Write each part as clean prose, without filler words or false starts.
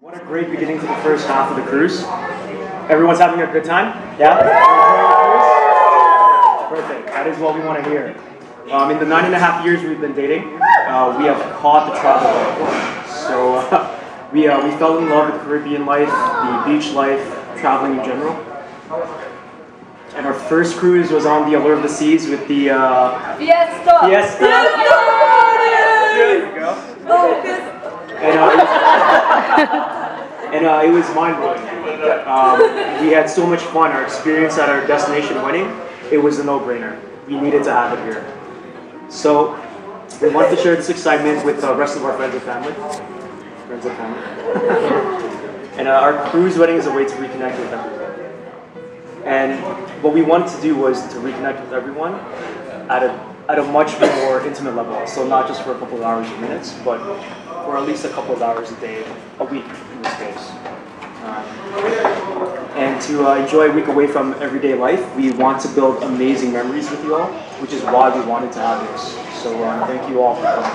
What a great beginning to the first half of the cruise. Everyone's having a good time? Yeah? Perfect. That is what we want to hear. In the 9.5 years we've been dating, we have caught the travel bug. So we fell in love with Caribbean life, the beach life, traveling in general. And our first cruise was on the Allure of the Seas with the Fiesta! There we go. And it was mind-blowing. We had so much fun. Our experience at our destination wedding, it was a no-brainer. We needed to have it here. So we wanted to share this excitement with the rest of our friends and family. And our cruise wedding is a way to reconnect with everyone. And what we wanted to do was to reconnect with everyone at a much more intimate level. So not just for a couple of hours or minutes, but for at least a couple of hours a day, a week in this case. And to enjoy a week away from everyday life, we want to build amazing memories with you all, which is why we wanted to have this. So thank you all for coming.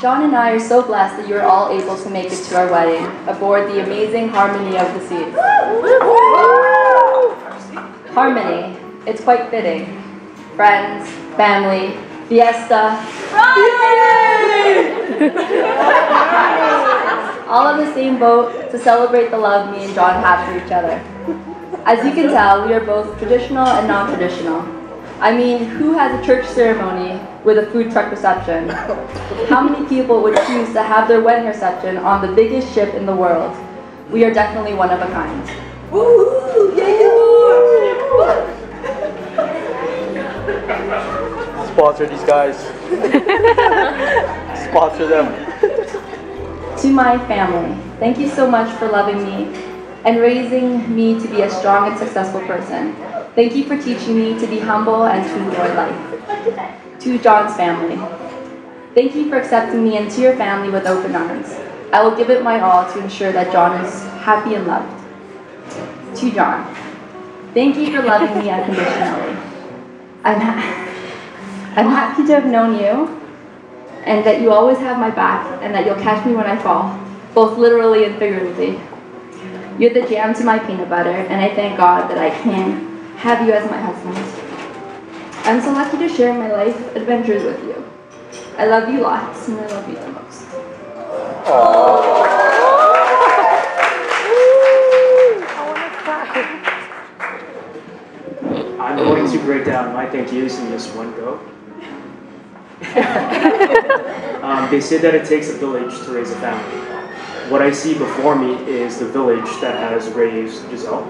John and I are so blessed that you are all able to make it to our wedding aboard the amazing Harmony of the Seas. Harmony, it's quite fitting. Friends, family, fiesta, all on the same boat to celebrate the love me and John have for each other. As you can tell, we are both traditional and non-traditional. I mean, who has a church ceremony with a food truck reception? How many people would choose to have their wedding reception on the biggest ship in the world? We are definitely one of a kind. Woo! Sponsor these guys. Sponsor them. To my family, thank you so much for loving me and raising me to be a strong and successful person. Thank you for teaching me to be humble and to enjoy life. To John's family, thank you for accepting me into your family with open arms. I will give it my all to ensure that John is happy and loved. To John, thank you for loving me unconditionally. I'm happy to have known you, and that you always have my back, and that you'll catch me when I fall, both literally and figuratively. You're the jam to my peanut butter, and I thank God that I can have you as my husband. I'm so lucky to share my life adventures with you. I love you lots, and I love you the most. I'm going to break down my thank yous in just one go. They say that it takes a village to raise a family. What I see before me is the village that has raised Giselle,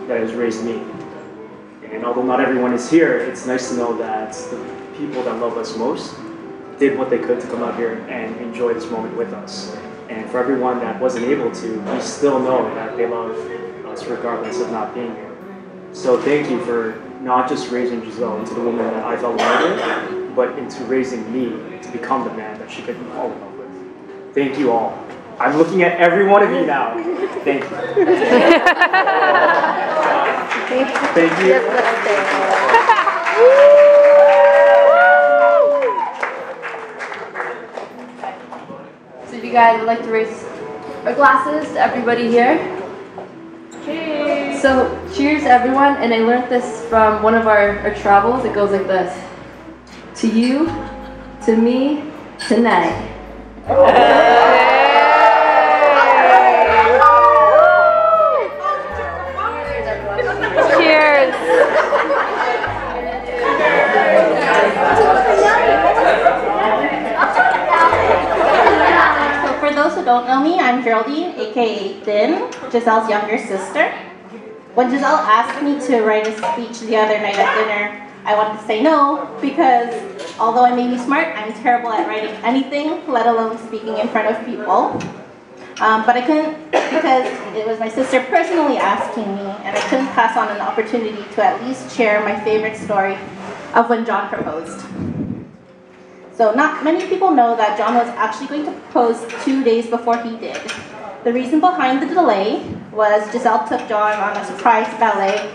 that has raised me. And although not everyone is here, it's nice to know that the people that love us most did what they could to come out here and enjoy this moment with us. And for everyone that wasn't able to, we still know that they love us regardless of not being here. So thank you for not just raising Giselle into the woman that I fell in love with, but into raising me to become the man that she could fall in love with. Thank you all. I'm looking at every one of you now. Thank you. Thank you. So if you guys would like to raise our glasses to everybody here. Cheers. So cheers everyone, and I learned this from one of our travels. It goes like this. To you, to me, tonight. Cheers. So for those who don't know me, I'm Geraldine, aka Thin, Giselle's younger sister. When Giselle asked me to write a speech the other night at dinner, I wanted to say no, because although I may be smart, I'm terrible at writing anything, let alone speaking in front of people. But I couldn't, because it was my sister personally asking me, and I couldn't pass on an opportunity to at least share my favorite story of when John proposed. So not many people know that John was actually going to propose 2 days before he did. The reason behind the delay was Giselle took John on a surprise ballet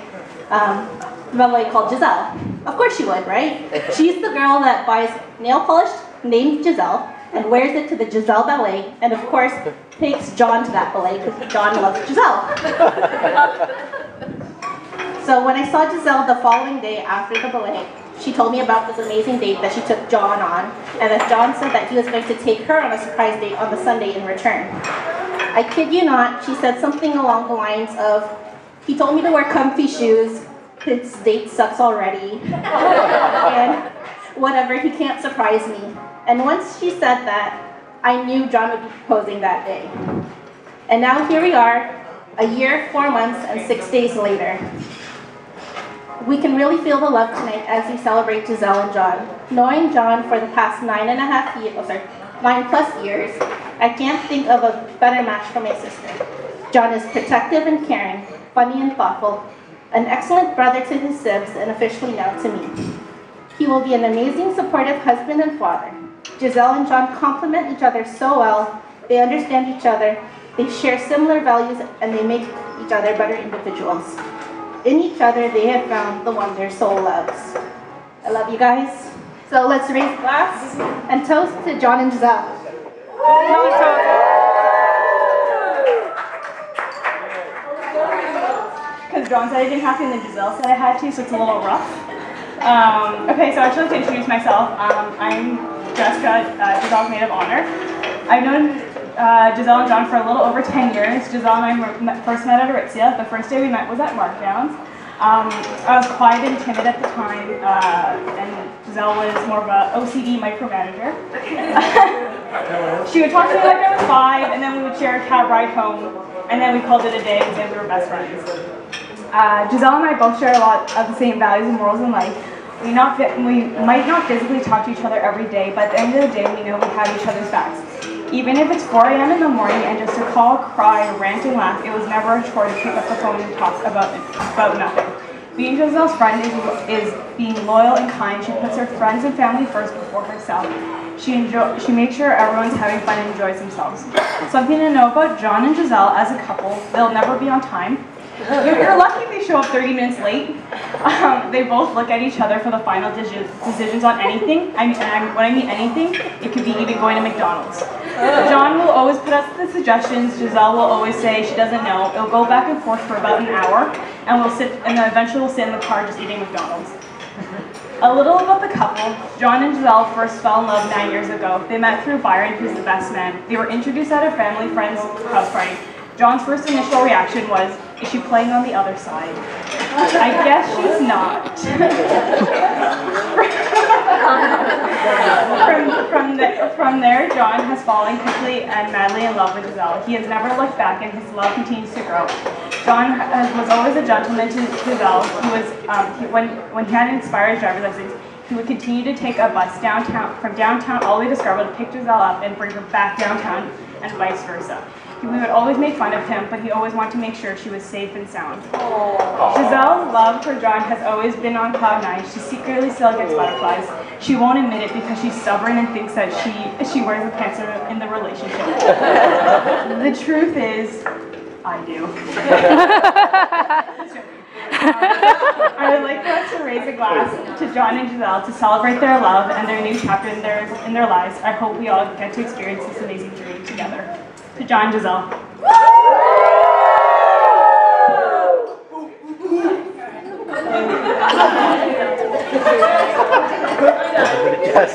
ballet called Giselle. Of course she would, right? She's the girl that buys nail polish named Giselle and wears it to the Giselle ballet, and of course takes John to that ballet because John loves Giselle. So when I saw Giselle the following day after the ballet, she told me about this amazing date that she took John on, and that John said that he was going to take her on a surprise date on the Sunday in return. I kid you not, she said something along the lines of, he told me to wear comfy shoes, his date sucks already, and whatever, he can't surprise me. And once she said that, I knew John would be proposing that day. And now here we are, a year, 4 months, and 6 days later. We can really feel the love tonight as we celebrate Giselle and John. Knowing John for the past 9+ years, I can't think of a better match for my sister. John is protective and caring, funny and thoughtful, an excellent brother to his sibs, and officially now to me. He will be an amazing, supportive husband and father. Giselle and John complement each other so well. They understand each other, they share similar values, and they make each other better individuals. In each other, they have found the one their soul loves. I love you guys. So let's raise a glass and toast to John and Giselle. Because John said I didn't have to, and then Giselle said I had to, so it's a little rough. Okay, so actually to introduce myself, I'm Jessica, Giselle's maid of honor. I've known Giselle and John for a little over 10 years. Giselle and I first met at Aritzia. The first day we met was at Markdowns. I was quiet and timid at the time, and Giselle was more of a OCD micromanager. She would talk to me like I was 5, and then we would share a cab ride home, and then we called it a day and said we were best friends. Giselle and I both share a lot of the same values and morals in life. We might not physically talk to each other every day, but at the end of the day, we know we have each other's backs. Even if it's 4 a.m. in the morning and just to call, cry, rant, and laugh, it was never a chore to pick up the phone and talk about nothing. Being Giselle's friend is being loyal and kind. She puts her friends and family first before herself. She makes sure everyone's having fun and enjoys themselves. Something to know about John and Giselle as a couple, they'll never be on time. You're lucky if they show up 30 minutes late. They both look at each other for the final decisions on anything. When I mean anything, it could be even going to McDonald's. John will always put up the suggestions. Giselle will always say she doesn't know. It'll go back and forth for about an hour, and then eventually we'll sit in the car just eating McDonald's. A little about the couple. John and Giselle first fell in love 9 years ago. They met through Byron, who's the best man. They were introduced at a family friend's house party. John's first initial reaction was, "Is she playing on the other side?" I guess she's not. From there, John has fallen quickly and madly in love with Giselle. He has never looked back, and his love continues to grow. John was always a gentleman to Giselle. When he had an inspired driver's license, he would continue to take a bus from downtown all the way to Scarborough to pick Giselle up and bring her back downtown, and vice versa. We would always make fun of him, but he always wanted to make sure she was safe and sound. Giselle's love for John has always been on cloud 9. She secretly still gets butterflies. She won't admit it because she's stubborn and thinks that she wears the pants in the relationship. The truth is, I do. I would like for us to raise a glass to John and Giselle to celebrate their love and their new chapter in their lives. I hope we all get to experience this amazing journey together. To John and Giselle. Yes.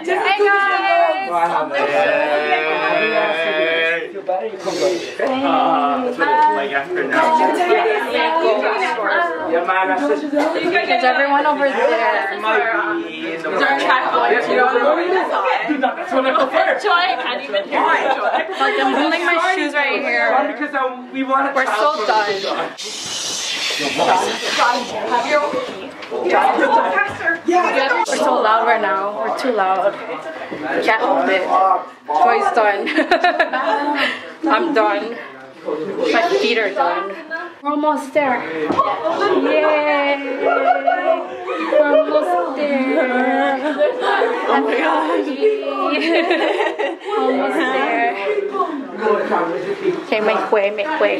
Hey guys! feel better, you come like after now. Yeah, man, There's everyone over there. Is our chat going to that's what I prefer. Joy, I can't even hear you. Like, I'm holding my shoes right here. Because we want to. We're so done. We're so loud right now. We're too loud. Can't hold it. Joy's done. I'm done. My feet are done. We're almost there. Yay! We're almost there. Oh my gosh. Almost there. Okay, make way, make way.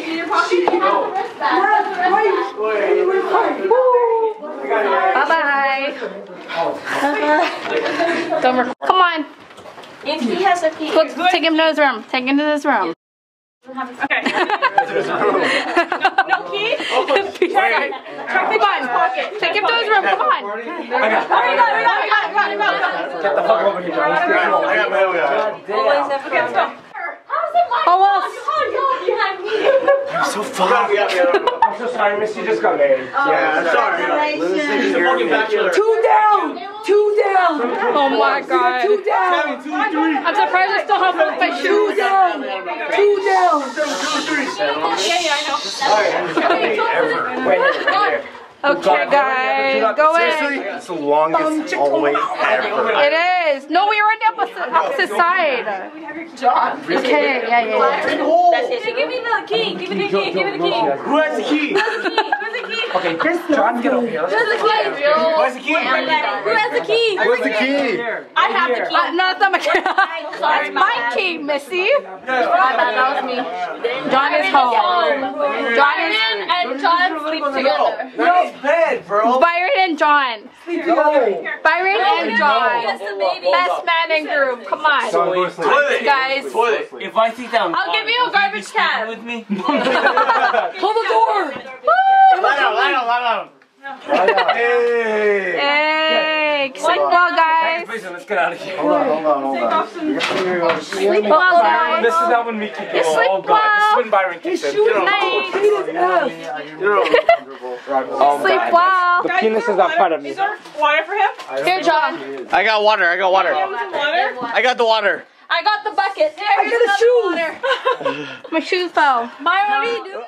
Bye-bye. Don't record. Come on. If he has a key. Go take him to his room. Take him to this room. Okay. No key? Come on. Take him to his room. Come on. Get the fuck over here, John. Okay, let's go. Almost. I'm so fucked. I'm so sorry, Miss. You just got married. Yeah, I'm sorry. Two down. Two down. Oh my god. Two down. 2, 3. I'm surprised I still have both my shoes. Two down. 2, 3. Wait here. Okay, guys. Go in. It's the longest hallway ever. It is. No, we were on the opposite side. Okay, yeah. That's it. Give me the key. Give me the key. Give me the key. Who has the key? Where's the key? Okay, John, get over here. Where's the key? Where's the key? Who has the key? Where's the key? I have the key. No, that's not my key. That's my key, Missy. That was me. John is home. Byron and John sleep together. Nice bed, bro. Byron and John. Byron and John. Yes, the baby. Best man in group. Come on. Guys. If I think that I'll give you a garbage can. with me. Pull the door. Lie down. Hey. Hey. Sleep well, guys. Let's get out of here. Hold on. Sleep well, guys. This is not when we kick in. Sleep Oh god, this is well. when Byron kicks in. Night. Oh, Sleep God. well. The penis is not part of me. Is there water for him? Here, John. I got water. Water? I got the water. I got the bucket. I got a shoe. My shoes fell. Byron, what are you doing?